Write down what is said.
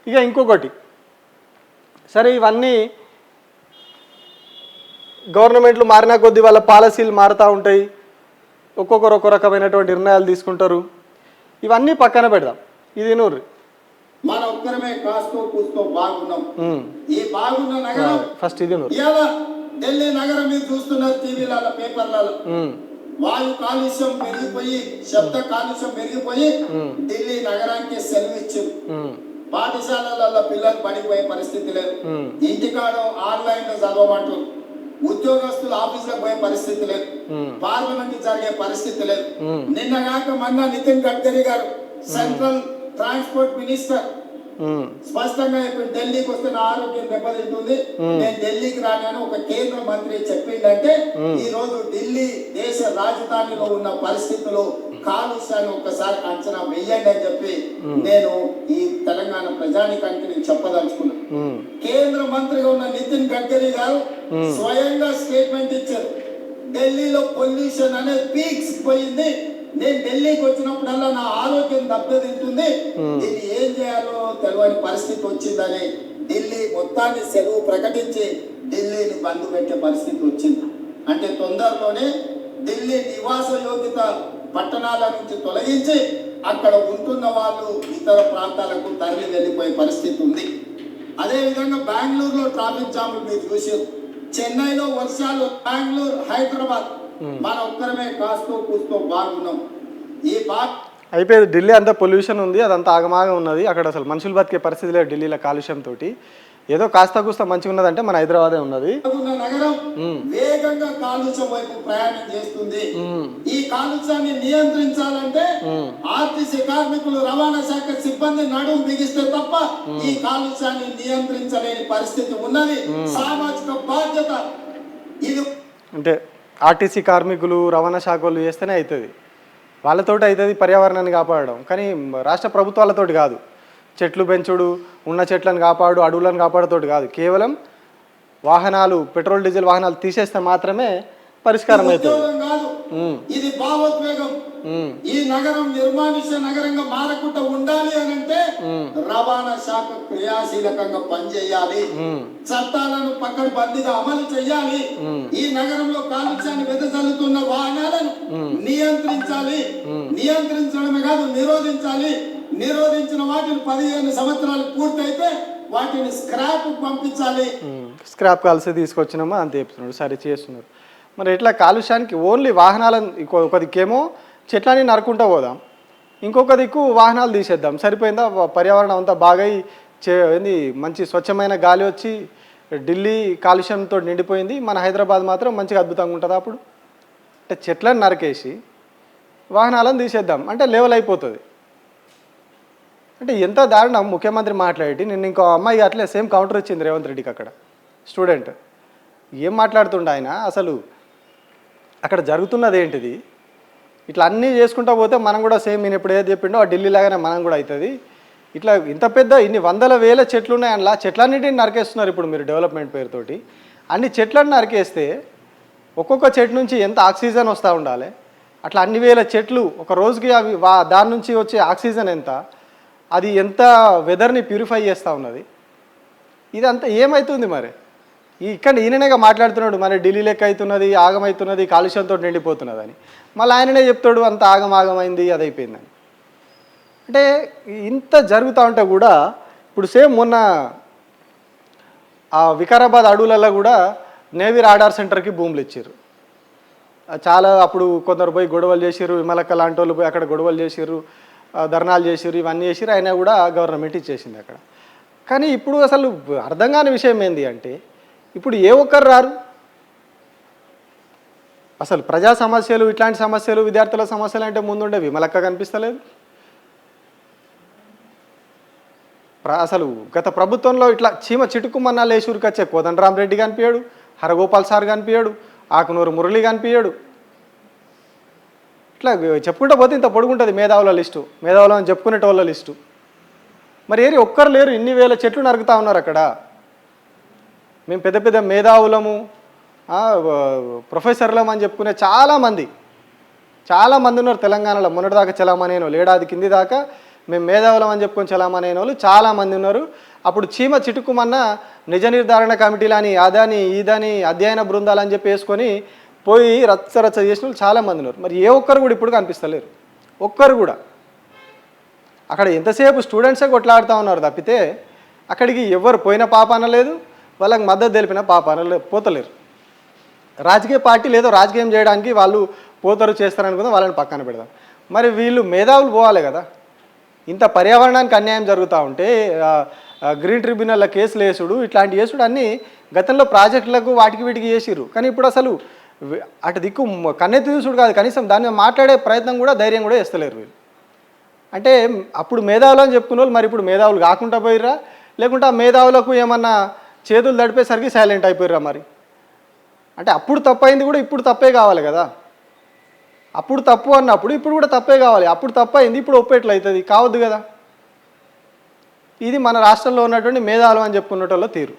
ఇక ఇంకొకటి, సరే ఇవన్నీ గవర్నమెంట్లు మారినా కొద్దీ వాళ్ళ పాలసీలు మారుతూ ఉంటాయి, ఒక్కొక్కరు ఒక్కో రకమైనటువంటి నిర్ణయాలు తీసుకుంటారు. ఇవన్నీ పక్కన పెడదాం. ఇది నూరు మన ఒక్కరమే కాస్తో కూస్తో బాగున్నాం. ఈ బాగున్న నగరం ఫస్ట్ ఇది నూరు. ఢిల్లీ నగరం మీరు చూస్తున్నారు టీవీలలో పేపర్లలో, వాయు కాలుష్యం పెరిగిపోయి శబ్ద కాలుష్యం పెరిగిపోయి ఢిల్లీ నగరానికి సెలవు ఇచ్చారు. పాఠశాలలలో పిల్లలు పడిపోయే పరిస్థితి లేదు, ఇంటికాడ ఆన్లైన్ లో చదవమంటారు, ఉద్యోగస్తులు ఆఫీసులకు పోయే పరిస్థితి లేదు, పార్లమెంట్ జరిగే పరిస్థితి లేదు. నిన్నగాక మొన్న నితిన్ గడ్కరీ గారు సెంట్రల్ ట్రాన్స్పోర్ట్ మినిస్టర్ స్పష్టంగా ఇప్పుడు ఢిల్లీకి వస్తే నా ఆరోగ్యం దెబ్బతింటుంది, నేను ఢిల్లీకి రానని ఒక కేంద్ర మంత్రి చెప్పిందంటే ఈ రోజు ఢిల్లీ దేశ రాజధానిలో ఉన్న పరిస్థితులు కాలుష్యాన్ని ఒక్కసారి అంచనా వెయ్యండి అని చెప్పి నేను ఈ తెలంగాణ ప్రజానికానికి నేను చెప్పదలుచుకున్నాను. కేంద్ర మంత్రిగా ఉన్న నితిన్ గడ్కరీ గారు స్వయంగా స్టేట్మెంట్ ఇచ్చారు, ఢిల్లీలో పొల్యూషన్ అనేది పీక్స్ పోయింది, నేను ఢిల్లీకి వచ్చినప్పుడల్లా నా ఆరోగ్యం దెబ్బతింటుంది, దీన్ని ఏం చేయాలో తెలియని పరిస్థితి వచ్చిందని ఢిల్లీ మొత్తాన్ని సెలవు ప్రకటించి ఢిల్లీని బంద్ పెట్టే పరిస్థితి వచ్చింది. అంటే తొందరలోనే ఢిల్లీ నివాస యోగ్యత పట్టణాల నుంచి తొలగించి అక్కడ ఉంటున్న వాళ్ళు ఇతర ప్రాంతాలకు తరలి వెళ్ళిపోయే పరిస్థితి ఉంది. అదేవిధంగా బెంగళూరులో ట్రాఫిక్ జామ్లు మీరు చూసారు, చెన్నైలో వర్షాలు, బెంగళూరు, హైదరాబాద్ మన ఒక్కరమే కాస్తో కూస్తో బాగున్నాం. ఈ అయిపోయింది. ఢిల్లీ అంతా పొల్యూషన్ ఉంది, అదంతా ఆగమాగం ఉన్నది, అక్కడ అసలు మనుషులు బతికే పరిస్థితి లేదు ఢిల్లీలో కాలుష్యంతో. ఏదో కాస్త కూస్త మంచిగా ఉన్నదంటే మన హైదరాబాదే ఉన్నది. నగరం వేగంగా కాలుష్యం వైపు ప్రయాణం చేస్తుంది. ఈ కాలుష్యాన్ని నియంత్రించాలంటే ఆర్టీసీ కార్మికులు, రవాణా శాఖ సిబ్బంది నడుము బిగిస్తే తప్ప ఈ కాలుష్యాన్ని నియంత్రించలేని పరిస్థితి ఉన్నది. సామాజిక బాధ్యత ఇది. అంటే ఆర్టీసీ కార్మికులు, రవాణా శాఖ వాళ్ళు చేస్తేనే అవుతుంది, వాళ్ళతోటి అవుతుంది పర్యావరణాన్ని కాపాడడం. కానీ రాష్ట్ర ప్రభుత్వాలతోటి కాదు, చెట్లు పెంచుడు, ఉన్న చెట్లను కాపాడు, అడవులను కాపాడుతోటి కాదు, కేవలం వాహనాలు, పెట్రోల్ డీజిల్ వాహనాలు తీసేస్తే మాత్రమే పరిష్కారం అవుతుంది. ఇది భావోద్వేగం. ఈ నగరం నిర్మానుష్య నగరంగా మారకుండా ఉండాలి అని అంటే రవాణా శాఖ క్రియాశీలకంగా పనిచేయాలి, చట్టాలను పకడ్బందీగా అమలు చేయాలి, ఈ నగరంలో కాలుష్యాన్ని వెదజల్లుతున్న వాహనాలను నియంత్రించాలి, నియంత్రించడమే కాదు నిరోధించాలి. నిరోధించిన వాటిని 15 సంవత్సరాలు పూర్తయితే వాటిని స్క్రాప్ పంపించాలి. స్క్రాప్ కాల్సి తీసుకొచ్చినామా అంతే చెప్తున్నాడు, సరే చేస్తున్నారు. మరి ఎట్లా కాలుష్యానికి ఓన్లీ వాహనాలను, ఒక దిక్కేమో చెట్లని నరుకుంటూ పోదాం, ఇంకొక దిక్కు వాహనాలు తీసేద్దాం, సరిపోయిందా? పర్యావరణం అంతా బాగా ఏంది, మంచి స్వచ్ఛమైన గాలి వచ్చి ఢిల్లీ కాలుష్యంతో నిండిపోయింది, మన హైదరాబాద్ మాత్రం మంచిగా అద్భుతంగా ఉంటుంది. అప్పుడు అంటే చెట్లను నరికేసి వాహనాలను తీసేద్దాం అంటే లెవెల్ అయిపోతుంది. అంటే ఎంత దారుణం. ముఖ్యమంత్రి మాట్లాడి నిన్న ఇంకో అమ్మాయి అట్లే సేమ్ కౌంటర్ ఇచ్చింది రేవంత్ రెడ్డికి. అక్కడ స్టూడెంట్ ఏం మాట్లాడుతుండే ఆయన, అసలు అక్కడ జరుగుతున్నది ఏంటిది, ఇట్లా అన్నీ చేసుకుంటూ పోతే మనం కూడా సేమ్ నేను ఇప్పుడు ఏది చెప్పిండో ఆ ఢిల్లీ లాగానే మనం కూడా అవుతుంది. ఇట్లా ఇంత పెద్ద ఇన్ని వందల వేల చెట్లు ఉన్నాయి, అందులో చెట్లన్నింటినీ నరికేస్తున్నారు ఇప్పుడు మీరు డెవలప్మెంట్ పేరుతోటి. అన్ని చెట్లను నరికేస్తే ఒక్కొక్క చెట్టు నుంచి ఎంత ఆక్సిజన్ వస్తూ ఉండాలి, అట్లా అన్ని వేల చెట్లు ఒక రోజుకి అవి దాని నుంచి వచ్చే ఆక్సిజన్ ఎంత, అది ఎంత వెదర్ని ప్యూరిఫై చేస్తూ ఉన్నది. ఇదంతా ఏమవుతుంది మరి? ఇక్కడ ఈయననేగా మాట్లాడుతున్నాడు మరి ఢిల్లీ లెక్క అవుతున్నది, ఆగమవుతున్నది, కాలుష్యంతో నిండిపోతున్నది అని. మళ్ళీ ఆయననే చెప్తాడు అంత ఆగమైంది, అది అయిపోయిందని. అంటే ఇంత జరుగుతూ ఉంటే కూడా ఇప్పుడు సేమ్ మొన్న ఆ వికారాబాద్ అడవులలో కూడా నేవీ రాడార్ సెంటర్కి భూములు ఇచ్చారు. చాలా అప్పుడు కొందరు పోయి గొడవలు చేసారు, విమలక్క లాంటి వాళ్ళు పోయి అక్కడ గొడవలు చేసారు, ధర్నాలు చేసారు, ఇవన్నీ చేసారు, అయినా కూడా గవర్నమెంట్ ఇచ్చేసింది అక్కడ. కానీ ఇప్పుడు అసలు అర్థం కాని విషయం ఏంటి అంటే ఇప్పుడు ఏ ఒక్కరు రారు అసలు. ప్రజా సమస్యలు, ఇట్లాంటి సమస్యలు, విద్యార్థుల సమస్యలు అంటే ముందుండే విమలక్క కనిపిస్తలేదు. అసలు గత ప్రభుత్వంలో ఇట్లా చీమ చిటుకుమన్నా లేచూరికి వచ్చే కోదండరామరెడ్డి కనిపించాడు, హరగోపాల్ సార్ కనిపించాడు, ఆకునూరు మురళి కనిపించాడు. ఇట్లా చెప్పుకుంటూ పోతే ఇంత పొడుగుంటుంది మేధావుల లిస్టు, మేధావులను చెప్పుకునేటోళ్ళ లిస్టు. మరి ఏరి ఒక్కరు లేరు, ఇన్ని వేల చెట్లు నరుగుతూ ఉన్నారు అక్కడ. మేము పెద్ద పెద్ద మేధావులము, ప్రొఫెసర్లము అని చెప్పుకునే చాలామంది ఉన్నారు తెలంగాణలో. మొన్నటిదాకా చలామణి ఏడాది కింది దాకా మేము మేధావులం అని చెప్పుకొని చలామణి అయిన వాళ్ళు చాలామంది ఉన్నారు. అప్పుడు చీమ చిటుకుమన్న నిజ నిర్ధారణ కమిటీలని అదని ఇదని అధ్యయన బృందాలు అని చెప్పి వేసుకొని పోయి రచ్చ చేసిన వాళ్ళు చాలామంది ఉన్నారు. మరి ఏ ఒక్కరు కూడా ఇప్పుడు కనిపిస్తలేరు, ఒక్కరు కూడా. అక్కడ ఎంతసేపు స్టూడెంట్సే కొట్లాడుతూ ఉన్నారు తప్పితే అక్కడికి ఎవరు పోయిన పాపాన లేదు, వాళ్ళకి మద్దతు తెలిపిన పాపాన పోతలేరు. రాజకీయ పార్టీలు ఏదో రాజకీయం చేయడానికి వాళ్ళు పోతారు చేస్తారనుకుందాం, వాళ్ళని పక్కన పెడదాం. మరి వీళ్ళు మేధావులు పోవాలి కదా. ఇంత పర్యావరణానికి అన్యాయం జరుగుతూ ఉంటే గ్రీన్ ట్రిబ్యునల్ల కేసులు వేసుడు ఇట్లాంటి వేసుడు అన్నీ గతంలో ప్రాజెక్టులకు వాటికి వీటికి చేసిర్రు. కానీ ఇప్పుడు అసలు అటు దిక్కు కన్నెత్తి చూసుడు కాదు, కనీసం దాన్ని మాట్లాడే ప్రయత్నం కూడా ధైర్యం కూడా చేస్తలేరు వీళ్ళు. అంటే అప్పుడు మేధావులు అని చెప్పుకున్న వాళ్ళు మరి ఇప్పుడు మేధావులు కాకుండా పోయిర్రా, లేకుంటే ఆ మేధావులకు ఏమన్నా చేతులు దడిపేసరికి సైలెంట్ అయిపోయిర్రా మరి. అంటే అప్పుడు తప్పు అయింది కూడా ఇప్పుడు తప్పే కావాలి కదా. అప్పుడు తప్పు అన్నప్పుడు ఇప్పుడు కూడా తప్పే కావాలి. అప్పుడు తప్పు అయింది, ఇప్పుడు ఒప్పేట్లు అవుతుంది, కావద్దు కదా. ఇది మన రాష్ట్రంలో ఉన్నటువంటి మేధావులు అని చెప్పుకున్నటోళ్ళ తీరు.